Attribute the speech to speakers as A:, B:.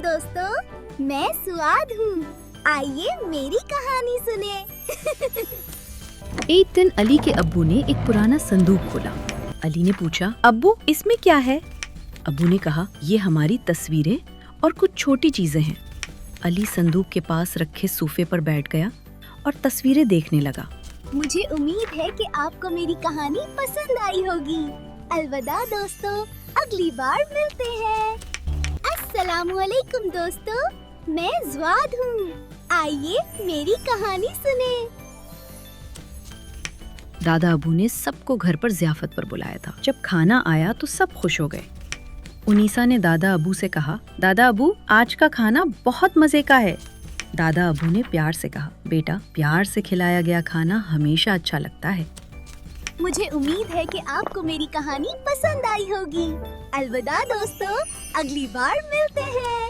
A: दोस्तों, मैं सुआद हूँ। आइए मेरी कहानी सुने।
B: एक दिन अली के अब्बू ने एक पुराना संदूक खोला। अली ने पूछा, अब्बू इसमें क्या है? अब्बू ने कहा, ये हमारी तस्वीरें और कुछ छोटी चीजें हैं। अली संदूक के पास रखे सोफे पर बैठ गया और तस्वीरें देखने लगा।
A: मुझे उम्मीद है कि आपको मेरी कहानी पसंद आई होगी। अलविदा दोस्तों, अगली बार मिलते हैं। अस्सलामुअलैकुम दोस्तों, मैं ज़ुआद हूँ। आइए मेरी कहानी सुने।
B: दादा अबू ने सबको घर पर ज़ियाफत पर बुलाया था। जब खाना आया तो सब खुश हो गए। उनीसा ने दादा अबू से कहा, दादा अबू आज का खाना बहुत मजे का है। दादा अबू ने प्यार से कहा, बेटा प्यार से खिलाया गया खाना हमेशा अच्छा लगता है।
A: मुझे उम्मीद है कि आपको मेरी कहानी पसंद आई होगी। अलविदा दोस्तों, अगली बार मिलते हैं।